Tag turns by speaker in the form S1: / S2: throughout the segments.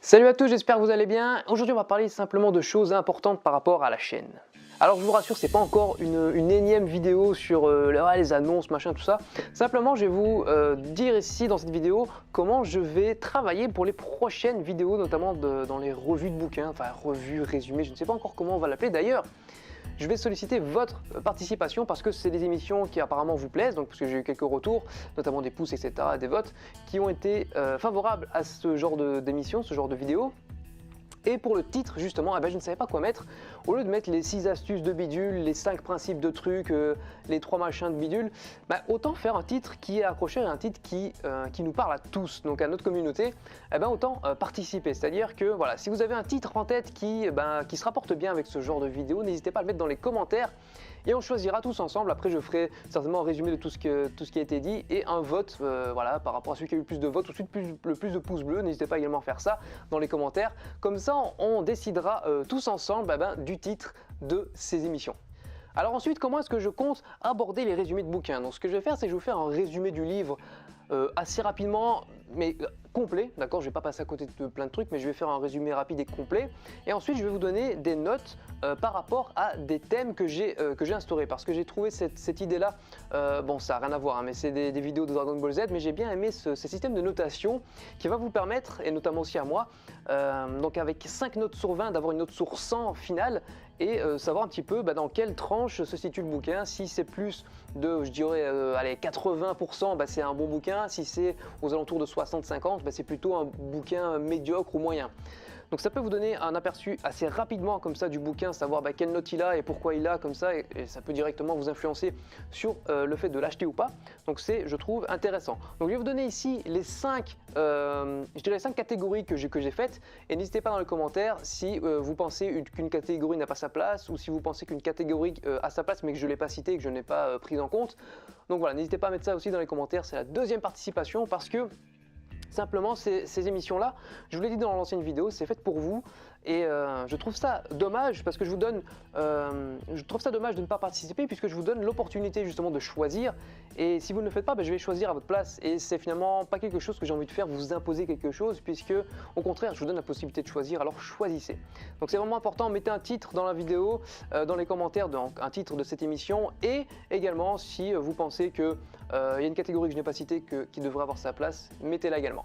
S1: Salut à tous, j'espère que vous allez bien. Aujourd'hui on va parler simplement de choses importantes par rapport à la chaîne. Alors je vous rassure, c'est pas encore une énième vidéo sur les annonces, machin, tout ça. Simplement je vais vous dire ici dans cette vidéo comment je vais travailler pour les prochaines vidéos, notamment dans les revues de bouquins, enfin revues, résumés, je ne sais pas encore comment on va l'appeler d'ailleurs. Je vais solliciter votre participation parce que c'est des émissions qui apparemment vous plaisent, donc parce que j'ai eu quelques retours, notamment des pouces, etc., des votes, qui ont été favorables à ce genre d'émission, ce genre de vidéo. Et pour le titre, justement, je ne savais pas quoi mettre. Au lieu de mettre les 6 astuces de bidule, les 5 principes de trucs, les 3 machins de bidule, autant faire un titre qui est accrocheur et un titre qui nous parle à tous, donc à notre communauté, autant participer. C'est-à-dire que voilà, si vous avez un titre en tête qui se rapporte bien avec ce genre de vidéo, n'hésitez pas à le mettre dans les commentaires. Et on choisira tous ensemble. Après, je ferai certainement un résumé de tout ce qui a été dit et un vote voilà, par rapport à celui qui a eu le plus de votes ou celui le plus de pouces bleus. N'hésitez pas également à faire ça dans les commentaires. Comme ça, on décidera tous ensemble du titre de ces émissions. Alors ensuite, comment est-ce que je compte aborder les résumés de bouquins? Donc ce que je vais faire, c'est que je vais vous faire un résumé du livre assez rapidement, mais complet, d'accord? Je vais pas passer à côté de plein de trucs, mais je vais faire un résumé rapide et complet. Et ensuite, je vais vous donner des notes par rapport à des thèmes que j'ai instaurés, parce que j'ai trouvé cette idée-là, bon, ça n'a rien à voir, hein, mais c'est des vidéos de Dragon Ball Z, mais j'ai bien aimé ce système de notation qui va vous permettre, et notamment aussi à moi, donc avec 5 notes sur 20, d'avoir une note sur 100 finale, et savoir un petit peu dans quelle tranche se situe le bouquin. Si c'est plus de, je dirais, allez, 80%, c'est un bon bouquin. Si c'est aux alentours de 60-50, c'est plutôt un bouquin médiocre ou moyen. Donc ça peut vous donner un aperçu assez rapidement comme ça du bouquin, savoir quelle note il a et pourquoi il a comme ça, et ça peut directement vous influencer sur le fait de l'acheter ou pas. Donc c'est, je trouve, intéressant. Donc je vais vous donner ici les 5, je dirais 5 catégories que j'ai faites, et n'hésitez pas dans les commentaires si vous pensez qu'une catégorie n'a pas sa place, ou si vous pensez qu'une catégorie a sa place mais que je ne l'ai pas citée et que je n'ai pas prise en compte. Donc voilà, n'hésitez pas à mettre ça aussi dans les commentaires, c'est la deuxième participation, parce que simplement, ces émissions-là, je vous l'ai dit dans l'ancienne vidéo, c'est fait pour vous, et je trouve ça dommage parce que je trouve ça dommage de ne pas participer puisque je vous donne l'opportunité justement de choisir, et si vous ne le faites pas, je vais choisir à votre place, et c'est finalement pas quelque chose que j'ai envie de faire, vous imposer quelque chose, puisque au contraire, je vous donne la possibilité de choisir, alors choisissez. Donc c'est vraiment important, mettez un titre dans la vidéo, dans les commentaires, donc un titre de cette émission, et également si vous pensez qu'il y a une catégorie que je n'ai pas citée qui devrait avoir sa place, mettez-la également.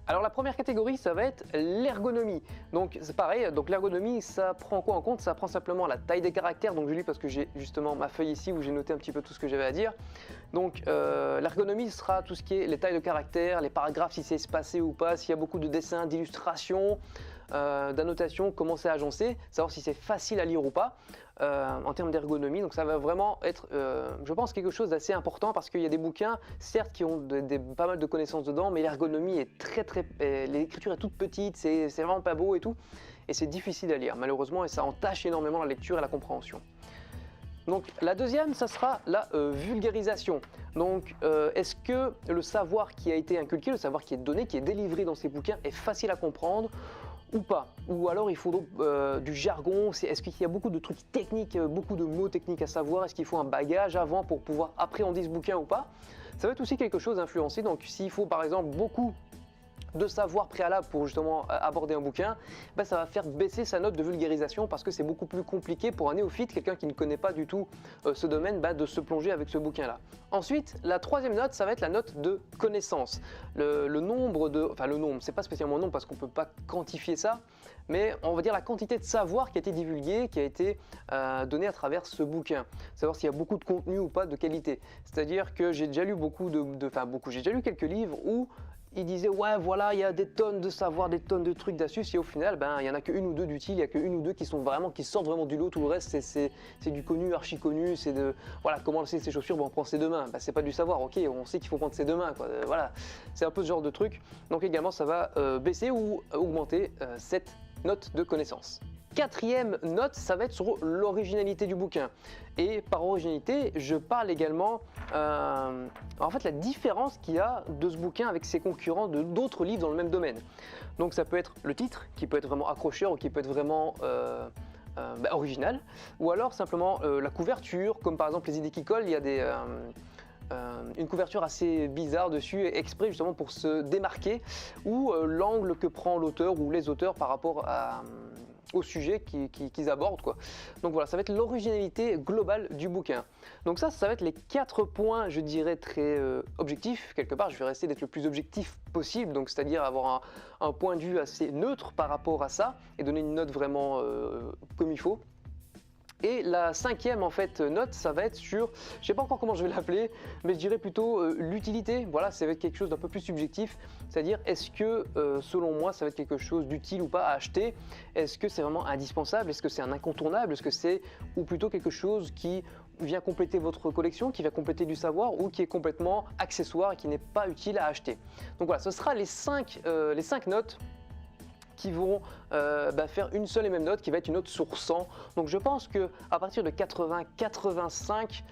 S1: Alors la première catégorie, ça va être l'ergonomie. Donc c'est pareil, donc l'ergonomie, ça prend quoi en compte? Ça prend simplement la taille des caractères, donc je lis parce que j'ai justement ma feuille ici où j'ai noté un petit peu tout ce que j'avais à dire. Donc l'ergonomie sera tout ce qui est les tailles de caractères, les paragraphes, si c'est espacé ou pas, s'il y a beaucoup de dessins, d'illustrations, d'annotations, comment c'est agencé, savoir si c'est facile à lire ou pas. En termes d'ergonomie, donc ça va vraiment être, je pense, quelque chose d'assez important, parce qu'il y a des bouquins, certes, qui ont pas mal de connaissances dedans, mais l'ergonomie est l'écriture est toute petite, c'est vraiment pas beau et tout, et c'est difficile à lire malheureusement, et ça entache énormément la lecture et la compréhension. Donc la deuxième, ça sera la vulgarisation. Donc est-ce que le savoir qui a été inculqué, le savoir qui est donné, qui est délivré dans ces bouquins est facile à comprendre ou pas? Ou alors il faut du jargon? Est-ce qu'il y a beaucoup de trucs techniques, beaucoup de mots techniques à savoir? Est-ce qu'il faut un bagage avant pour pouvoir appréhender ce bouquin ou pas? Ça va être aussi quelque chose d'influencé. Donc s'il faut par exemple beaucoup de savoir préalable pour justement aborder un bouquin, ça va faire baisser sa note de vulgarisation, parce que c'est beaucoup plus compliqué pour un néophyte, quelqu'un qui ne connaît pas du tout ce domaine, de se plonger avec ce bouquin-là. Ensuite, la troisième note, ça va être la note de connaissance. Le nombre le nombre, c'est pas spécialement un nombre parce qu'on peut pas quantifier ça, mais on va dire la quantité de savoir qui a été divulgué, qui a été donné à travers ce bouquin. Savoir s'il y a beaucoup de contenu ou pas de qualité. C'est-à-dire que j'ai déjà lu j'ai déjà lu quelques livres où il disait ouais voilà, il y a des tonnes de savoir, des tonnes de trucs, d'astuces, et au final il y en a qu'une ou deux d'utiles, il y a qu'une ou deux qui sortent vraiment du lot. Tout le reste c'est du connu, archi connu, c'est de voilà, comment laisser ses chaussures, on prend ses deux mains, c'est pas du savoir, ok, on sait qu'il faut prendre ses deux mains, quoi. Voilà, c'est un peu ce genre de truc. Donc également ça va baisser ou augmenter cette note de connaissance. Quatrième note, ça va être sur l'originalité du bouquin. Et par originalité, je parle également en fait la différence qu'il y a de ce bouquin avec ses concurrents de d'autres livres dans le même domaine. Donc ça peut être le titre, qui peut être vraiment accrocheur ou qui peut être vraiment original, ou alors simplement la couverture, comme par exemple Les idées qui collent, il y a une couverture assez bizarre dessus, exprès justement pour se démarquer, ou l'angle que prend l'auteur ou les auteurs par rapport au sujet qu'ils abordent, quoi. Donc voilà, ça va être l'originalité globale du bouquin. Donc ça va être les 4 points, je dirais, très objectifs. Quelque part, je vais essayer d'être le plus objectif possible, donc c'est-à-dire avoir un point de vue assez neutre par rapport à ça, et donner une note vraiment comme il faut. Et la 5e en fait note, ça va être sur, je sais pas encore comment je vais l'appeler, mais je dirais plutôt l'utilité. Voilà, ça va être quelque chose d'un peu plus subjectif, c'est-à-dire est-ce que selon moi ça va être quelque chose d'utile ou pas à acheter, est-ce que c'est vraiment indispensable, est-ce que c'est un incontournable, est-ce que c'est ou plutôt quelque chose qui vient compléter votre collection, qui vient compléter du savoir ou qui est complètement accessoire et qui n'est pas utile à acheter. Donc voilà, ce sera les 5 notes qui vont faire une seule et même note qui va être une note sur 100. Donc je pense que à partir de 80-85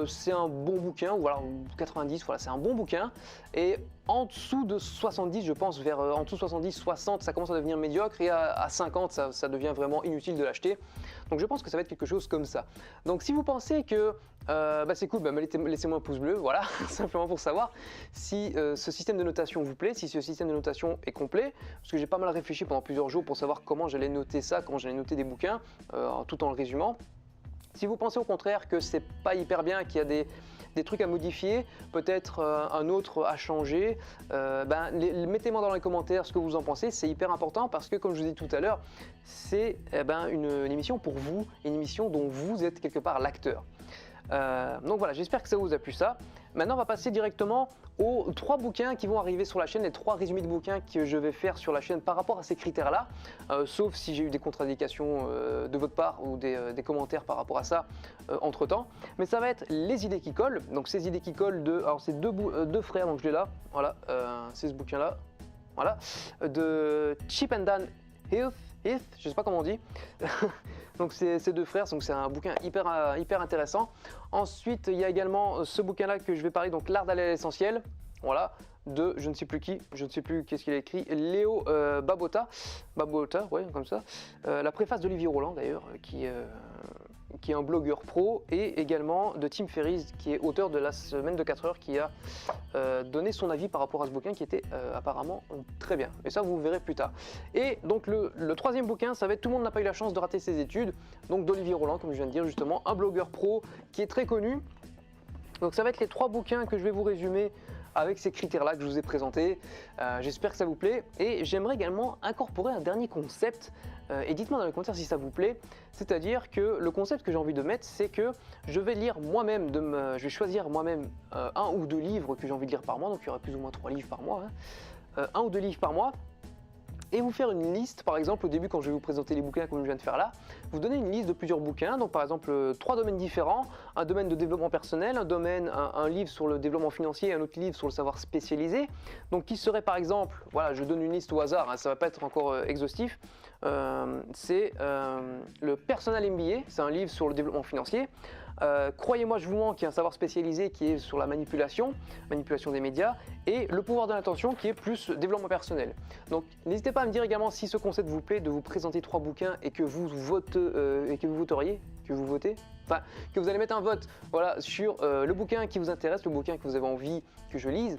S1: c'est un bon bouquin, ou voilà, 90, voilà, c'est un bon bouquin. Et en dessous de 70, je pense vers en dessous de 70-60 ça commence à devenir médiocre, et à 50 ça devient vraiment inutile de l'acheter. Donc je pense que ça va être quelque chose comme ça. Donc si vous pensez que c'est cool, laissez-moi un pouce bleu, voilà, simplement pour savoir si ce système de notation vous plaît, si ce système de notation est complet, parce que j'ai pas mal réfléchi pendant plusieurs jours pour savoir comment j'allais noter ça, comment j'allais noter des bouquins, tout en le résumant. Si vous pensez au contraire que c'est pas hyper bien, qu'il y a des trucs à modifier, peut-être un autre à changer, mettez-moi dans les commentaires ce que vous en pensez, c'est hyper important parce que comme je vous ai dit tout à l'heure, c'est une émission pour vous, une émission dont vous êtes quelque part l'acteur. Donc voilà, j'espère que ça vous a plu ça. Maintenant on va passer directement aux 3 bouquins qui vont arriver sur la chaîne, les 3 résumés de bouquins que je vais faire sur la chaîne par rapport à ces critères là, sauf si j'ai eu des contre-indications de votre part ou des commentaires par rapport à ça entre temps. Mais ça va être les idées qui collent, donc ces idées qui collent alors c'est deux frères, donc je l'ai là, voilà, c'est ce bouquin là, voilà, de Chip and Dan Heath, je sais pas comment on dit. Donc c'est 2 frères, donc c'est un bouquin hyper intéressant. Ensuite il y a également ce bouquin là que je vais parler, donc l'art d'aller à l'essentiel, voilà, de je ne sais plus qui, je ne sais plus qu'est-ce qu'il a écrit, Léo Babauta, ouais, comme ça. La préface d'Olivier Roland d'ailleurs, qui est un blogueur pro, et également de Tim Ferriss, qui est auteur de la semaine de 4 heures, qui a donné son avis par rapport à ce bouquin qui était apparemment très bien. Et ça vous verrez plus tard. Et donc le 3e bouquin, ça va être Tout le monde n'a pas eu la chance de rater ses études, donc d'Olivier Roland, comme je viens de dire justement, un blogueur pro qui est très connu. Donc ça va être les 3 bouquins que je vais vous résumer avec ces critères-là que je vous ai présentés. J'espère que ça vous plaît, et j'aimerais également incorporer un dernier concept, et dites-moi dans les commentaires si ça vous plaît. C'est-à-dire que le concept que j'ai envie de mettre, c'est que je vais lire moi-même, je vais choisir moi-même 1 ou 2 livres que j'ai envie de lire par mois, donc il y aura plus ou moins 3 livres par mois, 1 ou 2 livres par mois, et vous faire une liste. Par exemple, au début, quand je vais vous présenter les bouquins comme je viens de faire là, vous donnez une liste de plusieurs bouquins, donc par exemple 3 domaines différents, un domaine de développement personnel, un livre sur le développement financier, un autre livre sur le savoir spécialisé, donc qui serait par exemple, voilà, je donne une liste au hasard, ça va pas être encore exhaustif, c'est le Personal MBA, c'est un livre sur le développement financier. Croyez-moi, je vous mens, qui est un savoir spécialisé qui est sur la manipulation des médias, et le pouvoir de l'intention qui est plus développement personnel. Donc n'hésitez pas à me dire également si ce concept vous plaît, de vous présenter 3 bouquins et que vous voteriez, que vous allez mettre un vote, voilà, sur le bouquin qui vous intéresse, le bouquin que vous avez envie que je lise,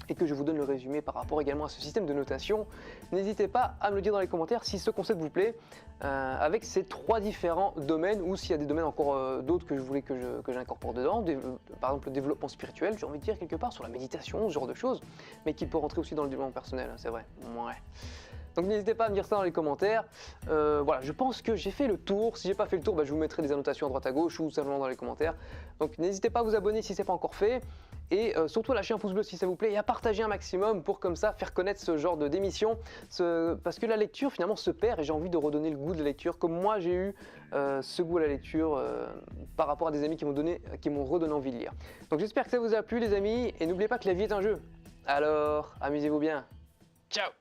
S1: et que je vous donne le résumé par rapport également à ce système de notation. N'hésitez pas à me le dire dans les commentaires si ce concept vous plaît, avec ces 3 différents domaines, ou s'il y a des domaines encore d'autres que je voulais que j'incorpore dedans, par exemple le développement spirituel, j'ai envie de dire quelque part, sur la méditation, ce genre de choses, mais qui peut rentrer aussi dans le développement personnel, c'est vrai, ouais. Donc n'hésitez pas à me dire ça dans les commentaires. Voilà, je pense que j'ai fait le tour. Si j'ai pas fait le tour, je vous mettrai des annotations à droite à gauche ou simplement dans les commentaires. Donc n'hésitez pas à vous abonner si c'est pas encore fait, et surtout à lâcher un pouce bleu si ça vous plaît, et à partager un maximum pour comme ça faire connaître ce genre d'émission, parce que la lecture finalement se perd, et j'ai envie de redonner le goût de la lecture comme moi j'ai eu ce goût à la lecture par rapport à des amis qui m'ont redonné envie de lire. Donc j'espère que ça vous a plu les amis, et n'oubliez pas que la vie est un jeu. Alors amusez-vous bien. Ciao.